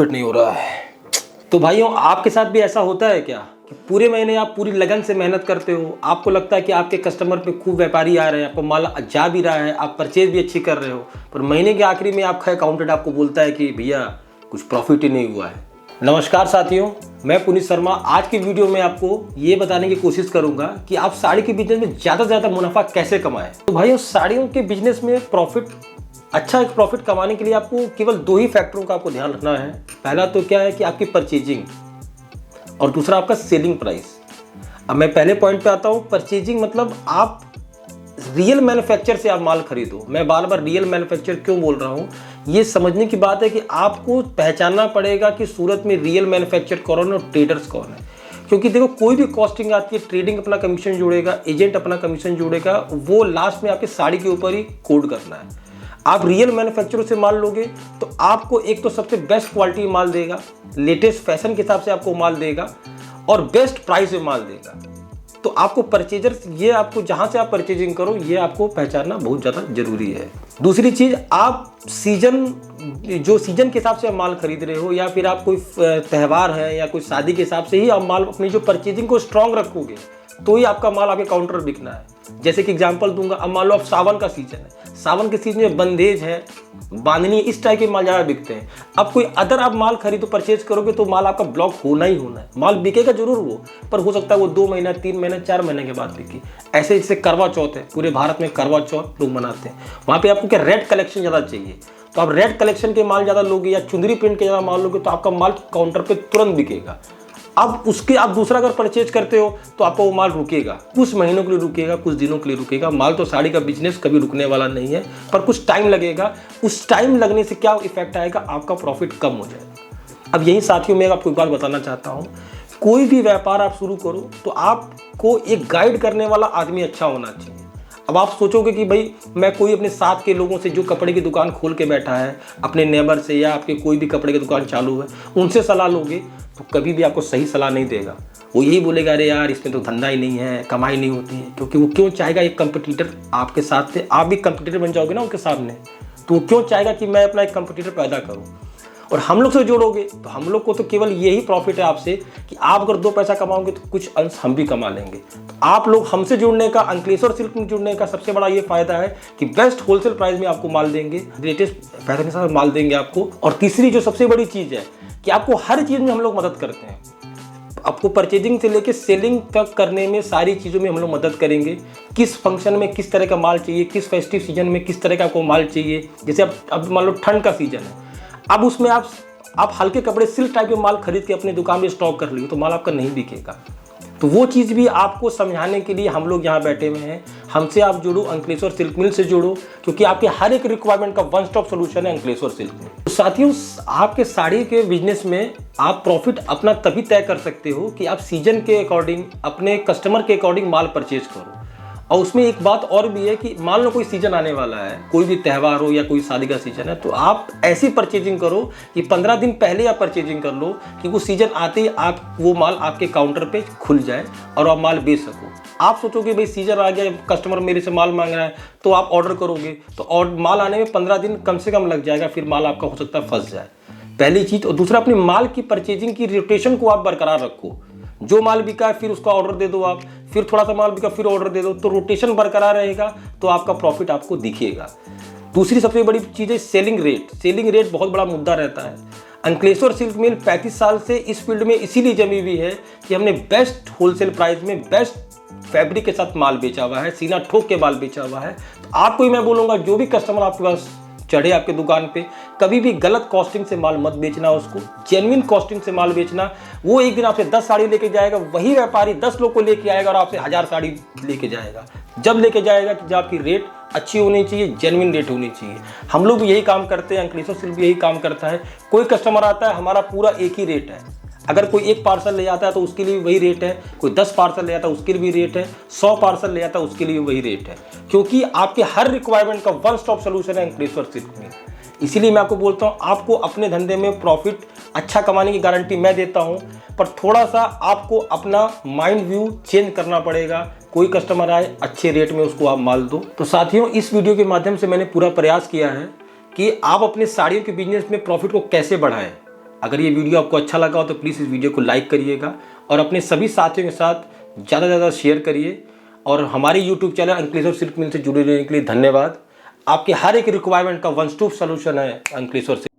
Profit नहीं हो रहा है। तो भाइयों, आपके साथ भी ऐसा होता है क्या कि पूरे महीने आप पूरी लगन से मेहनत करते हो, आपको लगता है कि आपके कस्टमर पे खूब व्यापारी आ रहे हैं, आपको माल जा भी रहा है, आप परचेज भी अच्छी कर रहे हो, पर महीने के आखिरी में आपका अकाउंटेंट आपको बोलता है कि भैया कुछ प्रॉफिट ही नहीं हुआ है। नमस्कार साथियों, मैं पुनीत शर्मा। आज की वीडियो में आपको ये बताने की कोशिश करूंगा कि आप साड़ी के बिजनेस में ज़्यादा से ज़्यादा मुनाफा कैसे कमाएं। तो भाइयों, साड़ियों के बिजनेस में अच्छा एक प्रॉफिट कमाने के लिए आपको केवल दो ही फैक्टरों का आपको ध्यान रखना है। पहला तो क्या है कि आपकी परचेजिंग, और दूसरा आपका सेलिंग प्राइस। अब मैं पहले पॉइंट पे आता हूँ। परचेजिंग मतलब आप रियल मैन्युफैक्चर से आप माल खरीदो। मैं बार बार रियल मैन्युफैक्चर क्यों बोल रहा हूँ, ये समझने की बात है कि आपको पहचानना पड़ेगा कि सूरत में रियल मैन्युफैक्चर कौन है और ट्रेडर्स कौन है। क्योंकि देखो, कोई भी कॉस्टिंग आती है, ट्रेडिंग अपना कमीशन जोड़ेगा, एजेंट अपना कमीशन जोड़ेगा, वो लास्ट में आपके साड़ी के ऊपर ही कोड करना है। आप रियल मैन्युफैक्चरर से माल लोगे तो आपको एक तो सबसे बेस्ट क्वालिटी माल देगा, लेटेस्ट फैशन के हिसाब से आपको माल देगा और बेस्ट प्राइस में माल देगा। तो आपको परचेजर्स, ये आपको जहां से आप परचेजिंग करो, ये आपको पहचानना बहुत ज़्यादा जरूरी है। दूसरी चीज़, आप सीजन के हिसाब से आप माल खरीद रहे हो, या फिर आप कोई त्यौहार है या कोई शादी के हिसाब से ही आप माल अपनी जो परचेजिंग को स्ट्रांग रखोगे तो ही आपका माल आपके काउंटर पर बिकना है। जैसे कि एग्जांपल दूंगा, अब मान लो आप सावन का सीजन है, सावन के सीजन में बंदेज है, बांधनी, इस टाइप के माल ज़्यादा बिकते हैं। अब कोई अदर आप माल खरीदो, परचेज करोगे तो माल आपका ब्लॉक होना ही होना है। माल बिकेगा जरूर वो, पर हो सकता है वो 2 महीना, 3 महीना, 4 महीने के बाद बिके। ऐसे जैसे करवा चौथ है, पूरे भारत में करवा चौथ लोग मनाते हैं, वहाँ पे आपको क्या रेड कलेक्शन ज़्यादा चाहिए, तो आप रेड कलेक्शन के माल ज़्यादा लोगे या चुंदरी प्रिंट के ज़्यादा माल लोगे तो आपका माल काउंटर पर तुरंत बिकेगा। अब उसके आप दूसरा अगर परचेज करते हो तो आपको वो माल रुकेगा, कुछ महीनों के लिए रुकेगा, कुछ दिनों के लिए रुकेगा। माल तो साड़ी का बिजनेस कभी रुकने वाला नहीं है, पर कुछ टाइम लगेगा। उस टाइम लगने से क्या इफेक्ट आएगा, आपका प्रॉफिट कम हो जाएगा। अब यही साथियों, मैं आपको एक बात बताना चाहता हूँ, कोई भी व्यापार आप शुरू करो तो आपको एक गाइड करने वाला आदमी अच्छा होना चाहिए। अब आप सोचोगे कि भाई मैं कोई अपने साथ के लोगों से जो कपड़े की दुकान खोल के बैठा है, अपने नेबर से या आपके कोई भी कपड़े की दुकान चालू है, उनसे सलाह लोगे तो कभी भी आपको सही सलाह नहीं देगा। वो यही बोलेगा, अरे यार इसमें तो धंधा ही नहीं है, कमाई नहीं होती है। क्योंकि वो क्यों चाहेगा, एक कंपटीटर आपके साथ थे, आप भी कंपटीटर बन जाओगे ना उनके सामने, तो वो क्यों चाहेगा कि मैं अपना एक कंपटीटर पैदा करूँ। और हम लोग से जोड़ोगे तो हम लोग को तो केवल यही प्रॉफिट है आपसे कि आप अगर 2 पैसा कमाओगे तो कुछ अंश हम भी कमा लेंगे। तो आप लोग हमसे जुड़ने का, अंकलेश्वर सिल्क में जुड़ने का सबसे बड़ा ये फायदा है कि बेस्ट होलसेल प्राइस में आपको माल देंगे, लेटेस्ट फैशन के साथ माल देंगे आपको। और तीसरी जो सबसे बड़ी चीज़ है कि आपको हर चीज़ में हम लोग मदद करते हैं। आपको परचेजिंग से लेकर सेलिंग तक करने में सारी चीज़ों में हम लोग मदद करेंगे। किस फंक्शन में किस तरह का माल चाहिए, किस फेस्टिव सीजन में किस तरह का आपको माल चाहिए। जैसे अब मान लो ठंड का सीजन है, अब उसमें आप हल्के कपड़े, सिल्क टाइप के माल खरीद के अपनी दुकान में स्टॉक कर लिए तो माल आपका नहीं बिकेगा। तो वो चीज़ भी आपको समझाने के लिए हम लोग यहाँ बैठे हुए हैं। हमसे आप जुड़ो, अंकलेश्वर सिल्क मिल से जुड़ो, क्योंकि आपके हर एक रिक्वायरमेंट का वन स्टॉप सोल्यूशन है अंकलेश्वर सिल्क में। तो साथियों, आपके साड़ी के बिजनेस में आप प्रॉफिट अपना तभी तय कर सकते हो कि आप सीजन के अकॉर्डिंग, अपने कस्टमर के अकॉर्डिंग माल परचेज करो। और उसमें एक बात और भी है कि मान लो कोई सीजन आने वाला है, कोई भी त्यौहार हो या कोई शादी का सीजन है, तो आप ऐसी परचेजिंग करो कि 15 दिन पहले आप परचेजिंग कर लो कि वो सीजन आते ही आप वो माल आपके काउंटर पे खुल जाए और आप माल बेच सको। आप सोचोगे भाई सीजन आ गया, कस्टमर मेरे से माल मांग रहा है, तो आप ऑर्डर करोगे तो और माल आने में 15 दिन कम से कम लग जाएगा, फिर माल आपका हो सकता है फंस जाए, पहली चीज़। और दूसरा, अपनी माल की परचेजिंग की रोटेशन को आप बरकरार रखो। जो माल बिका है फिर उसका ऑर्डर दे दो आप, फिर थोड़ा सा माल बिका फिर ऑर्डर दे दो, तो रोटेशन बरकरार रहेगा तो आपका प्रॉफिट आपको दिखेगा। दूसरी सबसे बड़ी चीज़ है सेलिंग रेट। सेलिंग रेट बहुत बड़ा मुद्दा रहता है। अंकलेश्वर सिल्क मिल 35 साल से इस फील्ड में इसीलिए जमी हुई है कि हमने बेस्ट होलसेल प्राइस में बेस्ट फैब्रिक के साथ माल बेचा हुआ है, सीना ठोक के माल बेचा हुआ है। तो आपको ही मैं बोलूँगा, जो भी कस्टमर आपके पास चढ़े आपके दुकान पे, कभी भी गलत कॉस्टिंग से माल मत बेचना, उसको जेन्युइन कॉस्टिंग से माल बेचना। वो एक दिन आपसे 10 साड़ी लेके जाएगा, वही व्यापारी 10 लोग को लेके आएगा और आपसे 1000 साड़ी लेके जाएगा। जब लेके जाएगा कि जब आपकी रेट अच्छी होनी चाहिए, जेन्युइन रेट होनी चाहिए। हम लोग भी यही काम करते हैं, अंकलेश्वर सिल्क भी यही काम करता है। कोई कस्टमर आता है, हमारा पूरा एक ही रेट है। अगर कोई 1 पार्सल ले जाता है तो उसके लिए वही रेट है, कोई 10 पार्सल ले जाता है उसके लिए भी रेट है, 100 पार्सल ले जाता है उसके लिए वही रेट है, क्योंकि आपके हर रिक्वायरमेंट का वन स्टॉप सोल्यूशन है अंकलेश्वर सिल्क में। इसीलिए मैं आपको बोलता हूँ, आपको अपने धंधे में प्रॉफिट अच्छा कमाने की गारंटी मैं देता हूँ, पर थोड़ा सा आपको अपना माइंड व्यू चेंज करना पड़ेगा। कोई कस्टमर आए, अच्छे रेट में उसको आप माल दो। तो साथियों, इस वीडियो के माध्यम से मैंने पूरा प्रयास किया है कि आप अपने साड़ियों के बिजनेस में प्रॉफिट को कैसे बढ़ाएं। अगर ये वीडियो आपको अच्छा लगा हो तो प्लीज़ इस वीडियो को लाइक करिएगा और अपने सभी साथियों के साथ ज़्यादा से ज़्यादा शेयर करिए। और हमारे यूट्यूब चैनल अंकलेश्वर सिल्क मिल से जुड़े रहने के लिए धन्यवाद। आपके हर एक रिक्वायरमेंट का वन स्टॉप सॉल्यूशन है अंकलेश्वर सिल्क।